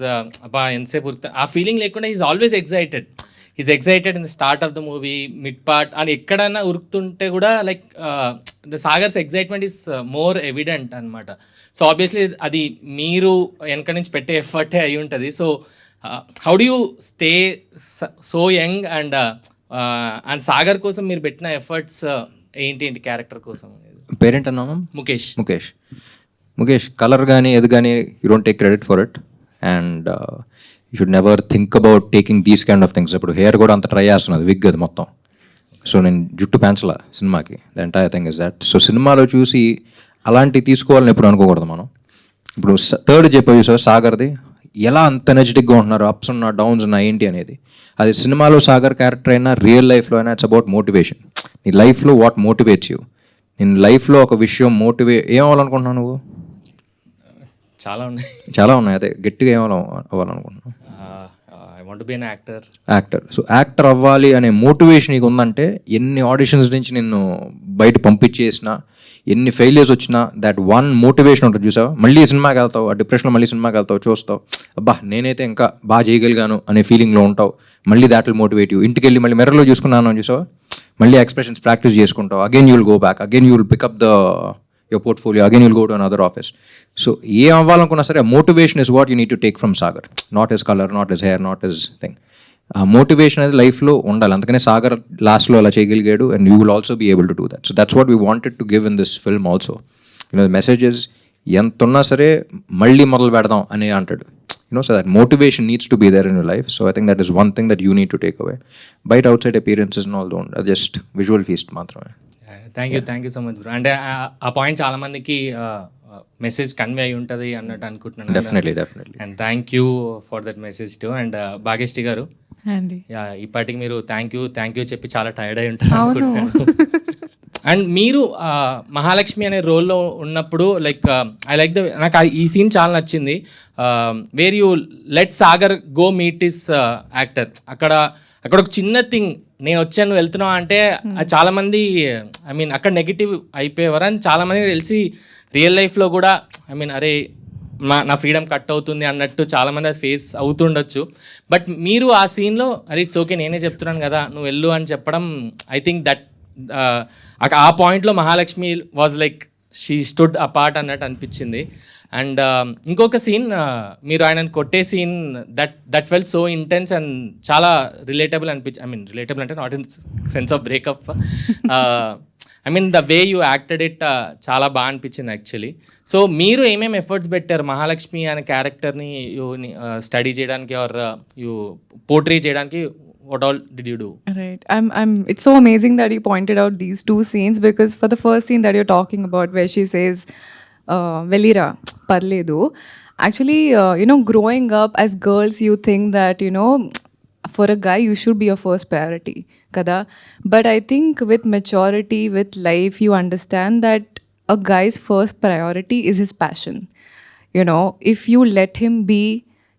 అబ్బా ఎంతసేపు ఆ ఫీలింగ్ లేకుండా is always excited. Is excited in the start of the movie, mid part, అని ఎక్కడన్నా ఉరుకుతుంటే కూడా like the Sagar's excitement is more evident అనమాట. సో ఆబ్వియస్లీ అది మీరు వెనక నుంచి పెట్టే ఎఫర్టే అయి ఉంటుంది. So how do you stay so young and and Sagar కోసం మీరు పెట్టిన ఎఫర్ట్స్ ఏంటి క్యారెక్టర్ కోసం? పేరెంట్ అన్నామా? ముఖేష్. ముఖేష్ కలర్ కానీ ఏది కానీ you don't take credit for it and you should never think about taking these kind of things. ఇప్పుడు హెయిర్ కూడా అంత ట్రై చేస్తున్నది, విగ్ అది మొత్తం. సో నేను జుట్టు పెంచలా సినిమాకి, the entire thing is that. So సినిమాలో చూసి అలాంటివి తీసుకోవాలని ఎప్పుడు అనుకోకూడదు మనం. ఇప్పుడు థర్డ్ చెప్పేవి సార్ సాగర్ది, ఎలా అంత ఎనర్జెటిక్గా ఉంటున్నారు, అప్స్ ఉన్నా డౌన్స్ ఉన్నా ఏంటి అనేది. అది సినిమాలో సాగర్ క్యారెక్టర్ అయినా రియల్ లైఫ్లో అయినా ఇట్స్ అబౌట్ మోటివేషన్. నీ లైఫ్లో వాట్ మోటివేట్స్ యూ. నేను లైఫ్లో ఒక విషయం ఏం అవ్వాలనుకుంటున్నావు నువ్వు? చాలా ఉన్నాయి. అదే గట్టిగా ఏం అవ్వాలనుకుంటున్నావు? I want to be an actor. So actor అవ్వాలి అనే మోటివేషన్ నీకు ఉందంటే ఎన్ని ఆడిషన్స్ నుంచి నిన్ను బయట పంపించేసినా, ఎన్ని ఫెయిలియర్స్ వచ్చినా, దట్ వన్ మోటివేషన్ ఉంటుంది చూసావా, మళ్ళీ సినిమాకి వెళ్తావు, ఆ డిప్రెషన్లో మళ్ళీ సినిమాకి వెళ్తావు, చూస్తావు అబ్బా నేనైతే ఇంకా బాగా చేయగలిగాను అనే ఫీలింగ్లో ఉంటావు. మళ్ళీ దాట్ విల్ మోటివేట్ యూ. ఇంటికి వెళ్ళి మళ్ళీ మిర్రర్లో చూసుకున్నాను అని చూసావా, మళ్ళీ ఎక్స్ప్రెషన్స్ ప్రాక్టీస్ చేసుకుంటావు. Again you will go back, again you will pick up your portfolio, again you'll go to another office. So ఏ అవ్వాలనుకున్నా సరే motivation is what you need to take from Sagar, not his colour, not his hair, not his thing. ఆ మోటివేషన్ అనేది లైఫ్లో ఉండాలి. అందుకనే సాగర్ లాస్ట్లో అలా చేయగలిగాడు and you will also be able to do that. So that's what we wanted to give in this film also. The messages ఎంత ఉన్నా సరే మళ్ళీ మొదలు పెడదాం అని అంటాడు. So that motivation needs to be there in your life. So I think that is one thing that you need to take away. Bite outside appearances and all don't, just visual feast మాత్రమే. Thank you so much bro. అంటే ఆ పాయింట్ చాలా మందికి మెసేజ్ కన్వే అయి ఉంటుంది అన్నట్టు అనుకుంటున్నాను. Definitely and thank you for that message to. And Bhagyashree గారు, ఇప్పటికి మీరు థ్యాంక్ యూ చెప్పి చాలా టైర్డ్ అయి ఉంటారు అనుకుంటున్నాను. అండ్ మీరు మహాలక్ష్మి అనే రోల్లో ఉన్నప్పుడు లైక్ ఐ లైక్ నాకు ఈ సీన్ చాలా నచ్చింది. Where you let Sagar go meet is actor. అక్కడ ఒక చిన్న థింగ్, నేను వచ్చాను వెళ్తున్నా అంటే చాలా మంది ఐ మీన్ అక్కడ నెగిటివ్ అయిపోయేవారు. అని చాలా మంది తెలిసి రియల్ లైఫ్లో కూడా ఐ మీన్ అరే నా ఫ్రీడమ్ కట్ అవుతుంది అన్నట్టు చాలామంది అది ఫేస్ అవుతుండొచ్చు. బట్ మీరు ఆ సీన్లో అరే ఇట్స్ ఓకే నేనే చెప్తున్నాను కదా నువ్వు వెళ్ళు అని చెప్పడం, ఐ థింక్ దట్ ఆ పాయింట్లో Mahalakshmi was like she stood apart అన్నట్టు అనిపించింది. అండ్ ఇంకొక సీన్, మీరు ఆయనను కొట్టే scene that felt so intense and చాలా రిలేటబుల్ ఐ మీన్ రిలేటబుల్ అంటే not in sense of breakup, I mean the way you acted it చాలా బాగా అనిపించింది యాక్చువల్లీ. సో మీరు ఏమేమి ఎఫర్ట్స్ పెట్టారు మహాలక్ష్మి అనే క్యారెక్టర్ని స్టడీ చేయడానికి ఆర్ యూ పోర్ట్రే చేయడానికి? What all did you do? Right. It's so amazing that you pointed out these two scenes, because for the first scene that you're talking about where she says, Velira, parledu. Actually, growing up as girls, you think that, for a guy, you should be your first priority. Kada? But I think with maturity, with life, you understand that a guy's first priority is his passion. If you let him be,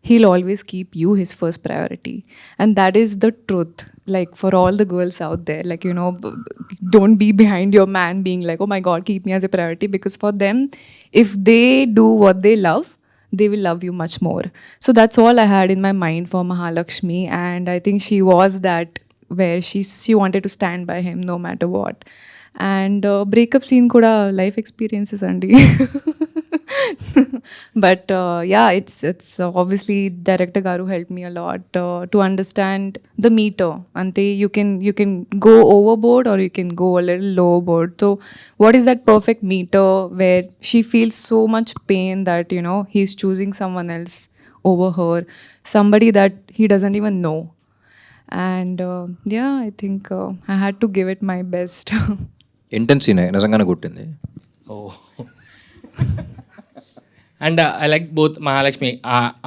he'll always keep you his first priority. And that is the truth. Like for all the girls out there, like, don't be behind your man being like, oh my God, keep me as a priority. Because for them, if they do what they love, they will love you much more. So that's all I had in my mind for Mahalakshmi. And I think she was that, where she wanted to stand by him no matter what. And breakup scene kuda life experiences andi. But yeah, it's obviously director garu helped me a lot to understand the meter. Ante you can go overboard or you can go a little lowerboard. So what is that perfect meter where she feels so much pain that he's choosing someone else over her, somebody that he doesn't even know. And yeah, I think I had to give it my best. Intense scene నిజంగానే కొట్టింది. And I like both Mahalakshmi.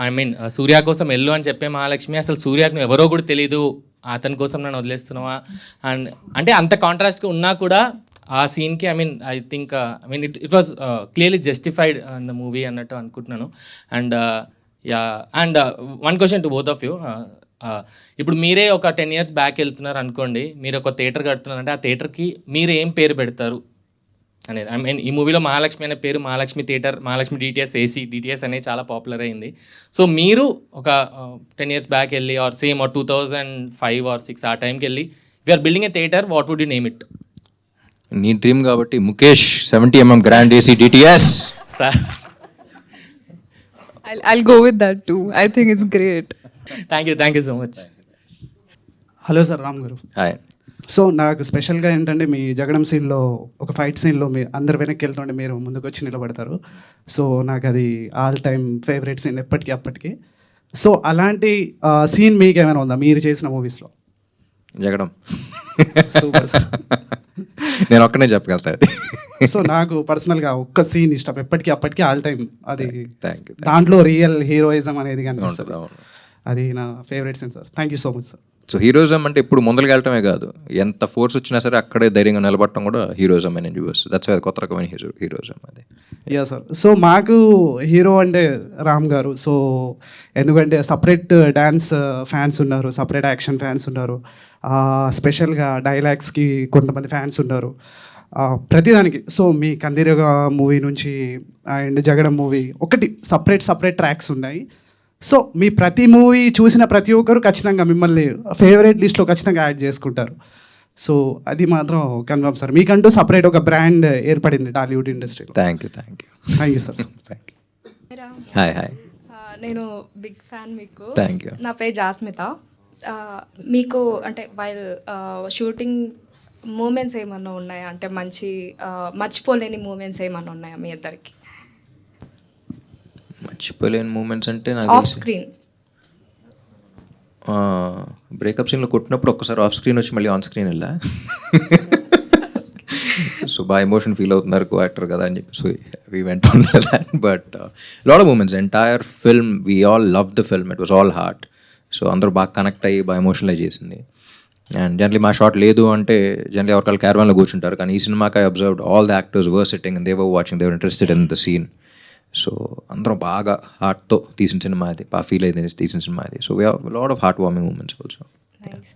I mean Surya కోసం వెళ్ళు అని చెప్పే మహాలక్ష్మి, అసలు సూర్యకు నువ్వు ఎవరో కూడా తెలీదు, అతని కోసం నన్ను వదిలేస్తున్నావా అండ్ అంటే అంత కాంట్రాస్ట్గా ఉన్నా కూడా ఆ సీన్కి I think it was clearly justified in the movie అన్నట్టు అనుకుంటున్నాను. And and one question to both of you. ఇప్పుడు మీరే ఒక 10 years బ్యాక్ వెళ్తున్నారు అనుకోండి, మీరు ఒక థియేటర్ కడుతున్నారంటే ఆ థియేటర్కి మీరు ఏం పేరు పెడతారు అనేది. ఐ మీన్ ఈ మూవీలో మహాలక్ష్మి అనే పేరు Mahalakshmi theatre, Mahalakshmi DTS AC, DTS అనేది చాలా పాపులర్ అయింది. సో మీరు ఒక 10 years బ్యాక్ వెళ్ళి ఆర్ సేమ్ ఆర్ 2005 or 2006 ఆ టైంకి వెళ్ళి if are building a theatre, what would you name it? నీ డ్రీమ్ కాబట్టి Mukesh 70mm grand AC DTS. Sir I'll go with that too. I think it's great. Thank you so much. Hello sir, Ram గారు. హాయ్. సో నాకు స్పెషల్గా ఏంటంటే మీ జగడం సీన్లో ఒక ఫైట్ సీన్లో మీ అందరు వెనక్కి వెళ్తుంటే మీరు ముందుకు వచ్చి నిలబడతారు. సో నాకు అది ఆల్ టైమ్ ఫేవరెట్ సీన్ ఎప్పటికీ అప్పటికి. సో అలాంటి సీన్ మీకు ఏమైనా ఉందా మీరు చేసిన మూవీస్లో? జగడం సూపర్ సార్. నేను ఒక్కనే చెప్పగలుగుతా అది. సో నాకు పర్సనల్గా ఒక్క సీన్ ఇష్టం ఎప్పటికీ అప్పటికి ఆల్ టైమ్. అది థ్యాంక్ యూ. దాంట్లో రియల్ హీరోయిజం అనేది కనిపిస్తుంది. అవును. అది నా favourite scene sir. Thank you so much sir. So heroism అంటే ఇప్పుడు ముందరికి వెళ్ళటమే కాదు, ఎంత ఫోర్స్ వచ్చినా సరే అక్కడే ధైర్యంగా నిలబడటం కూడా హీరోయిజం అని చూపిస్తుంది. దట్స్ కొత్త రకమైన హీరోయిజం అది. Yeah sir. సో మాకు హీరో అంటే రామ్ గారు. సో ఎందుకంటే సపరేట్ డ్యాన్స్ ఫ్యాన్స్ ఉన్నారు, సపరేట్ యాక్షన్ ఫ్యాన్స్ ఉన్నారు, స్పెషల్గా డైలాగ్స్కి కొంతమంది ఫ్యాన్స్ ఉన్నారు, ప్రతిదానికి. సో మీ కందిరగ మూవీ నుంచి అండ్ జగడం మూవీ ఒకటి సపరేట్ ట్రాక్స్ ఉన్నాయి. సో మీ ప్రతి మూవీ చూసిన ప్రతి ఒక్కరు ఖచ్చితంగా మిమ్మల్ని ఫేవరెట్ లిస్ట్లో ఖచ్చితంగా యాడ్ చేసుకుంటారు. సో అది మాత్రం కన్ఫర్మ్ సార్. మీకంటూ సపరేట్ ఒక బ్రాండ్ ఏర్పడింది టాలీవుడ్ ఇండస్ట్రీలో. Thank you. Thank you sir. Thank you. Hi. నేను బిగ్ ఫ్యాన్ మీకు. Thank you. నా పేరు జాస్మిత. మీకు అంటే వైల్ షూటింగ్ మూమెంట్స్ ఏమన్నా ఉన్నాయా? అంటే మంచి మర్చిపోలేని మూమెంట్స్ ఏమన్నా ఉన్నాయా మీ ఇద్దరికి? మర్చిపోలేని మూమెంట్స్ అంటే నాకు ఆఫ్ స్క్రీన్ బ్రేకప్ సీన్లో కొట్టినప్పుడు ఒక్కసారి ఆఫ్ స్క్రీన్ వచ్చి మళ్ళీ ఆన్ స్క్రీన్ వెళ్ళా. సో బాగా ఎమోషన్ ఫీల్ అవుతున్నారు కో యాక్టర్ కదా అని చెప్పి. So we went on that. But lot of moments, entire film we all love the film. It was all heart. So అందరూ బాగా కనెక్ట్ అయ్యి బాగా ఎమోషనలైజ్ చేసింది. అండ్ జనరలీ మా షాట్ లేదు అంటే జనరలీ ఎవరికాళ్ళు క్యారవాన్లో కూర్చుంటారు, కానీ ఈ సినిమాకి I observed all the actors were sitting and they were watching, they were interested in the scene. So అందరం బాగా హార్ట్తో తీసిన సినిమా అది, బాగా ఫీల్ అయితే తీసిన సినిమా అది. So we have lot of heart warming moments also. Nice.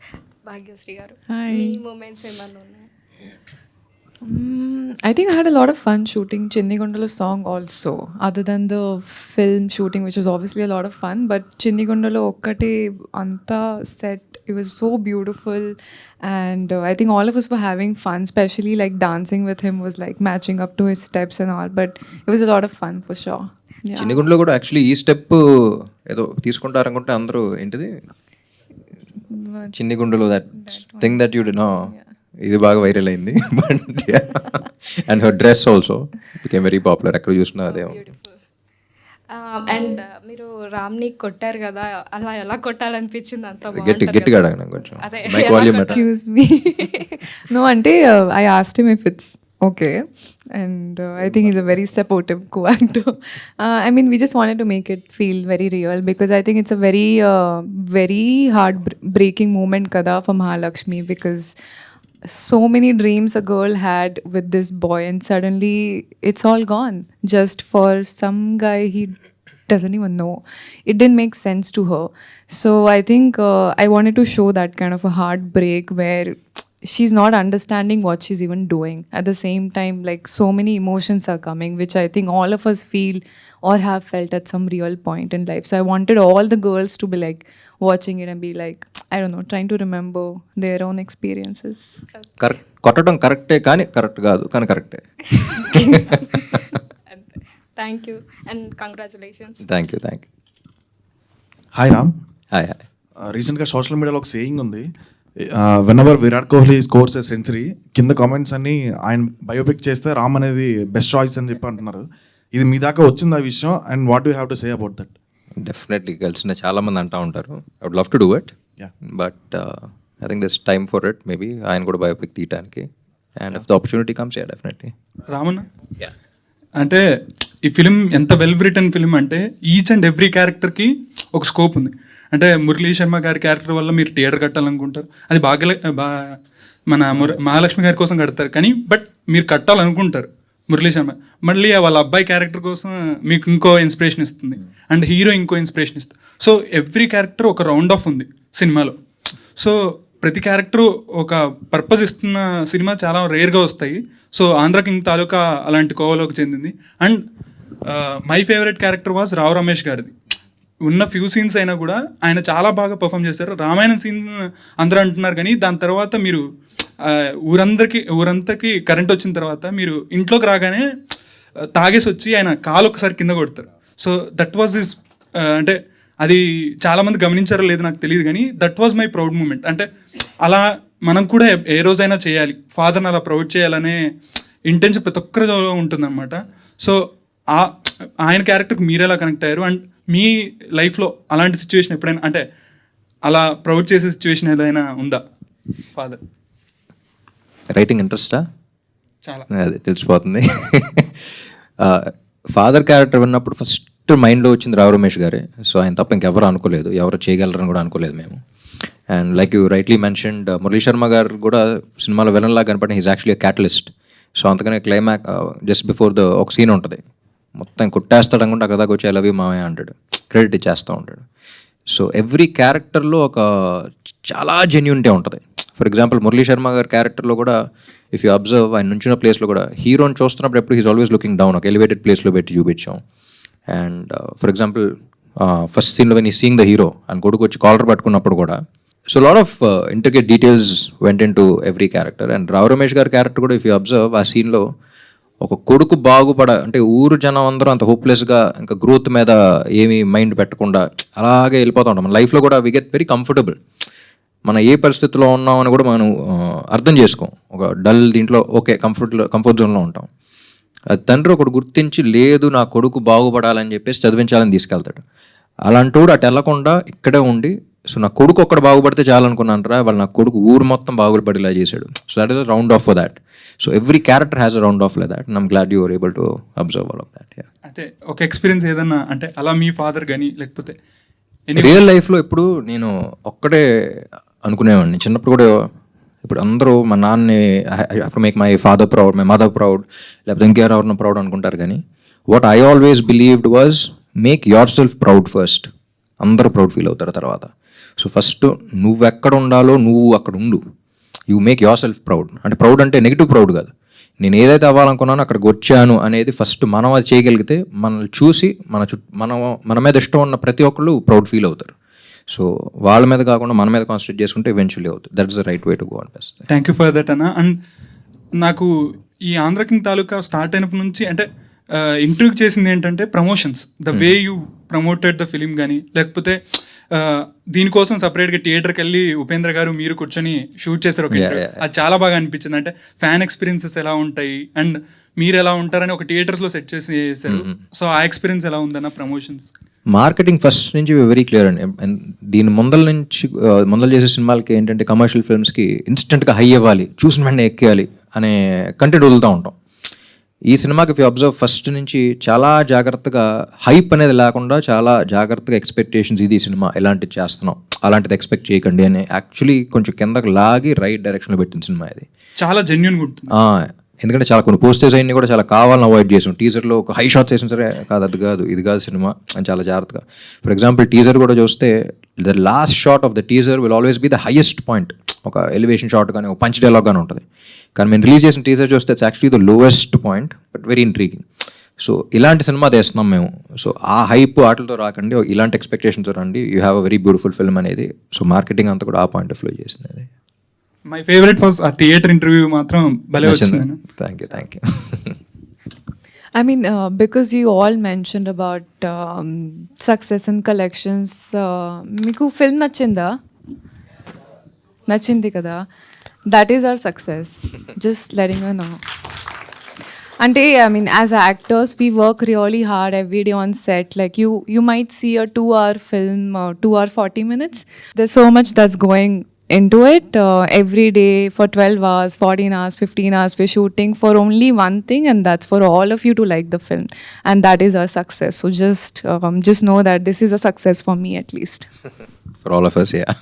Bhagyashree గారు, Hi. మీ మూమెంట్స్ ఏమన్నా ఉన్నాయా? I think I had a lot of fun shooting Chinni Gundala song also, other than the film shooting, which was obviously a lot of fun. But Chinni Gundala okkate anta set, it was so beautiful, and I think all of us were having fun, especially like dancing with him was like matching up to his steps and all. But it was a lot of fun for sure. Yeah. చిన్నగుండలో కూడా యాక్చువల్లీ ఈ స్టెప్ ఏదో తీసుకుంటారు అనుకుంటే అందరూ ఏంటిది చిన్ని గుండెలో that thing that you the know, ఇది బాగా వైరల్ అయింది. But and her dress also became very popular. ఎక్కడ చూసినా అదే. అండ్ మీరు రామ్ని కొట్టారు కదా, అలా ఎలా కొట్టాలనిపించింది? అంత గట్టిగా అడగను కొంచెం. అదే, mic volume better. Excuse me. No, ante I asked him if it's okay, and I think he's a very supportive co-actor. I mean, we just wanted to make it feel very real, because I think it's a very heart-breaking moment kada for Mahalakshmi, because so many dreams a girl had with this boy, and suddenly it's all gone just for some guy he doesn't even know. It didn't make sense to her. So I think I wanted to show that kind of a heartbreak where she's not understanding what she's even doing. At the same time, like, so many emotions are coming, which I think all of us feel or have felt at some real point in life. So I wanted all the girls to be like watching it and be like, I don't know, trying to remember their own experiences. కొట్టడం కరెక్టే కానీ కరెక్ట్ కాదు, కానీ కరెక్టే. Thank you and congratulations. Thank you. Hi Ram. Hi. రీసెంట్గా సోషల్ మీడియాలో ఒక సేయింగ్ ఉంది, when ever Virat Kohli scores a century, కింద కామెంట్స్ అన్ని ఆయన బయోపిక్ చేస్తే రామ్ అనేది బెస్ట్ చాయిస్ అని చెప్పి అంటున్నారు. ఇది మీ దాకా వచ్చింది ఆ విషయం, and what you have to say about that? Definitely కలిసిన చాలా మంది అంటూ ఉంటారు. I would love to do it, but I think this time for it. Maybe ఆయన కూడా బయోపిక్ తీయడానికి, and if the opportunity comes, yeah definitely. Ramanna, అంటే ఈ ఫిలిం ఎంత వెల్ రిటర్న్ ఫిలిం అంటే ఈచ్ అండ్ ఎవ్రీ క్యారెక్టర్కి ఒక స్కోప్ ఉంది. అంటే మురళీ శర్మ గారి క్యారెక్టర్ వల్ల మీరు థియేటర్ కట్టాలనుకుంటారు, అది మన మహాలక్ష్మి గారి కోసం కడతారు, కానీ బట్ మీరు కట్టాలనుకుంటారు మురళీ శర్మ, మళ్ళీ వాళ్ళ అబ్బాయి క్యారెక్టర్ కోసం మీకు ఇంకో ఇన్స్పిరేషన్ ఇస్తుంది, అండ్ హీరో ఇంకో ఇన్స్పిరేషన్ ఇస్తుంది. సో ఎవ్రీ క్యారెక్టర్ ఒక రౌండ్ ఆఫ్ ఉంది సినిమాలో. సో ప్రతి క్యారెక్టర్ ఒక పర్పస్ ఇస్తున్న సినిమా చాలా రేర్గా వస్తాయి. సో ఆంధ్ర కింగ్ తాలూకా అలాంటి కోవలోకి చెందింది. And my favourite character was Rao Ramesh గారిది. ఉన్న ఫ్యూ సీన్స్ అయినా కూడా ఆయన చాలా బాగా పర్ఫామ్ చేశారు. రామాయణం సీన్ అందరూ అంటున్నారు, కానీ దాని తర్వాత మీరు ఊరంతకి కరెంట్ వచ్చిన తర్వాత మీరు ఇంట్లోకి రాగానే తాగేసి వచ్చి ఆయన కాలు ఒకసారి కింద కొడతారు. సో దట్ వాజ్ హిస్, అంటే అది చాలామంది గమనించారో లేదో నాకు తెలియదు, కానీ that was my proud moment. అంటే అలా మనం కూడా ఏ రోజైనా చేయాలి, ఫాదర్ని అలా ప్రౌడ్ చేయాలనే ఇంటెన్షన్ ప్రతి ఒక్కరిలో ఉంటుందన్నమాట. సో ఆయన క్యారెక్టర్కి మీరు ఎలా కనెక్ట్ అయ్యారు, అండ్ మీ లైఫ్లో అలాంటి సిచ్యువేషన్ ఎప్పుడైనా, అంటే అలా ప్రౌడ్ చేసే సిచ్యువేషన్ ఏదైనా ఉందా ఫాదర్? రైటింగ్ ఇంట్రెస్టా? చాలా. అదే తెలిసిపోతుంది. ఫాదర్ క్యారెక్టర్ విన్నప్పుడు ఫస్ట్ మైండ్లో వచ్చింది రావు రమేష్ గారే. సో ఆయన తప్ప ఇంకెవరు అనుకోలేదు, ఎవరు చేయగలరని కూడా అనుకోలేదు మేము. And like you rightly mentioned, Murali Sharma garu కూడా సినిమాలో విలన్ లాగా కనపడిన హీజ్ యాక్చువల్లీ క్యాటలిస్ట్. సో అంతకనే క్లైమాక్ జస్ట్ బిఫోర్ ఒక సీన్ ఉంటుంది, మొత్తం కొట్టేస్తాడు అనుకుంటే అక్కడ దాకా వచ్చి ఐ లవ్ యూ మావయ్య అంటాడు, క్రెడిట్ ఇచ్చేస్తూ ఉంటాడు. సో ఎవ్రీ క్యారెక్టర్లో ఒక చాలా జెన్యూనిటీ ఉంటుంది. ఫర్ ఎగ్జాంపుల్ మురళీ శర్మ గారి క్యారెక్టర్లో కూడా ఇఫ్ యూ అబ్జర్వ్, ఆయన నుంచిన ప్లేస్లో కూడా హీరోని చూస్తున్నప్పుడు ఎప్పుడు హీస్ ఆల్వేస్ లుకింగ్ డౌన్, ఒక ఎలివేటెడ్ ప్లేస్లో పెట్టి చూపించాం. అండ్ ఫర్ ఎగ్జాంపుల్ ఫస్ట్ సీన్లో when he seeing the hero అని కొడుకు వచ్చి కాలర్ పట్టుకున్నప్పుడు కూడా, so lot of integrate details went into every character. And Rao Ramesh గారి క్యారెక్టర్ కూడా ఇఫ్ యూ అబ్జర్వ్, ఆ సీన్లో ఒక కొడుకు అంటే ఊరు జనం అందరూ అంత హోప్లెస్గా ఇంకా గ్రోత్ మీద ఏమీ మైండ్ పెట్టకుండా అలాగే వెళ్ళిపోతూ ఉంటాం. మన లైఫ్లో కూడా వి గెట్ వెరీ కంఫర్టబుల్. మనం ఏ పరిస్థితిలో ఉన్నామని కూడా మనం అర్థం చేసుకోం. ఒక డల్ దీంట్లో ఓకే కంఫర్ట్ జోన్లో ఉంటాం. అది తండ్రి ఒకటి గుర్తించి లేదు నా కొడుకు బాగుపడాలని చెప్పేసి చదివించాలని తీసుకెళ్తాడు. అలాంటి వాడు అటు వెళ్ళకుండా ఇక్కడే ఉండి, సో నా కొడుకు ఒక్కడ బాగుపడితే చాలనుకున్నాను రా, వాళ్ళు నా కొడుకు ఊరు మొత్తం బాగుపడేలా చేశాడు. So that is a round of for that. So every character has a round of like that. I'm glad you are able to observe all of that. అయితే ఒక ఎక్స్పీరియన్స్ ఏదన్నా అంటే అలా మీ ఫాదర్ కానీ లేకపోతే రియల్ లైఫ్లో ఇప్పుడు నేను ఒక్కడే అనుకునేవాడిని చిన్నప్పుడు కూడా. ఇప్పుడు అందరూ మా నాన్నని అప్పుడు make my father proud, my mother proud, లేకపోతే ఇంకెవరెవరినో ప్రౌడ్ అనుకుంటారు. కానీ what I always believed was make your self proud first. అందరూ ప్రౌడ్ ఫీల్ అవుతారు తర్వాత. సో ఫస్ట్ నువ్వు ఎక్కడ ఉండాలో నువ్వు అక్కడ ఉండు. You make your self proud. అంటే ప్రౌడ్ అంటే నెగిటివ్ ప్రౌడ్ కాదు, నేను ఏదైతే అవ్వాలనుకున్నానో అక్కడికి వచ్చాను అనేది ఫస్ట్ మనం అది చేయగలిగితే మనల్ని చూసి మన మీద ఇష్టం ఉన్న ప్రతి ఒక్కళ్ళు ప్రౌడ్ ఫీల్ అవుతారు. సో వాళ్ళ మీద కాకుండా మన మీద కాన్సన్ట్రేట్ చేసుకుంటే ఈవెన్చువల్లీ అవుతుంది. That is the right way to go అనిపిస్తుంది. థ్యాంక్ యూ ఫర్ దట్ అన్న. అండ్ నాకు ఈ ఆంధ్ర కింగ్ తాలూకా స్టార్ట్ అయినప్పటి నుంచి అంటే ఇంటర్వ్యూ చేసింది ఏంటంటే promotions, the way you promoted the film కానీ, లేకపోతే దీనికోసం సపరేట్గా థియేటర్కి వెళ్ళి ఉపేంద్ర గారు మీరు కూర్చొని షూట్ చేశారు ఒక ఇంటర్వ్యూ. అది చాలా బాగా అనిపించింది. అంటే ఫ్యాన్ ఎక్స్పీరియన్సెస్ ఎలా ఉంటాయి అండ్ మీరు ఎలా ఉంటారని ఒక థియేటర్స్లో సెట్ చేశారు. సో ఆ ఎక్స్పీరియన్స్ ఎలా ఉందన్న ప్రమోషన్స్? మార్కెటింగ్ ఫస్ట్ నుంచి వెరీ క్లియర్ అండి. దీని ముందల చేసే సినిమాలకి ఏంటంటే కమర్షియల్ ఫిల్మ్స్కి ఇన్స్టెంట్గా హై అవ్వాలి, చూసిన వెంటనే ఎక్కేయాలి అనే కంటెంట్ వదులుతూ ఉంటాం. ఈ సినిమాకి ఇఫ్ యూ అబ్జర్వ్ ఫస్ట్ నుంచి చాలా జాగ్రత్తగా హైప్ అనేది లేకుండా చాలా జాగ్రత్తగా ఎక్స్పెక్టేషన్స్, ఇది సినిమా ఎలాంటిది చేస్తున్నాం అలాంటిది ఎక్స్పెక్ట్ చేయకండి అని యాక్చువల్లీ కొంచెం కిందకి లాగి రైట్ డైరెక్షన్లో పెట్టిన సినిమా ఇది. చాలా జెన్యూన్గా ఉంటుంది. ఎందుకంటే చాలా కొన్ని పోస్టర్స్ అయినా కూడా చాలా కావాలని అవాయిడ్ చేసాం. టీజర్లో ఒక హై షాట్స్ వేసిన సరే కాదు, అది కాదు ఇది కాదు సినిమా అని చాలా జాగ్రత్తగా. ఫర్ ఎగ్జాంపుల్ టీజర్ కూడా చూస్తే the last shot of the teaser will always be the highest point. ఒక ఎలివేషన్ షాట్ కానీ ఒక పంచ్ డైలాగ్ కానీ ఉంటుంది. కానీ మేము రిలీజ్ చేసిన టీజర్ చూస్తే it's actually the lowest point but very intriguing. So ఇలాంటి సినిమా తెస్తున్నాం మేము. సో ఆ హైప్ ఆటలతో రాకండి, ఇలాంటి ఎక్స్పెక్టేషన్తో రండి, you have a very beautiful film అనేది. సో మార్కెటింగ్ అంతా కూడా ఆ పాయింట్ ఆఫ్ వ్యూ చేసింది అది. మై ఫేవరెట్ వాజ్ ఆ థియేటర్ ఇంటర్వ్యూ మాత్రం భలే వచ్చింది. Thank you. I mean, because you all mentioned about success and collections, మీకు ఫిల్మ్ నచ్చింది కదా, that is our success. Just letting you know. Ante, I mean, as actors, we work really hard every day on set. Like you might see a 2-hour film, 2 hour 40 minutes. There's so much that's going into it. Every day for 12 hours, 14 hours, 15 hours, we're shooting for only one thing, and that's for all of you to like the film. And that is our success. So just know that this is a success for me at least. For all of us, yeah.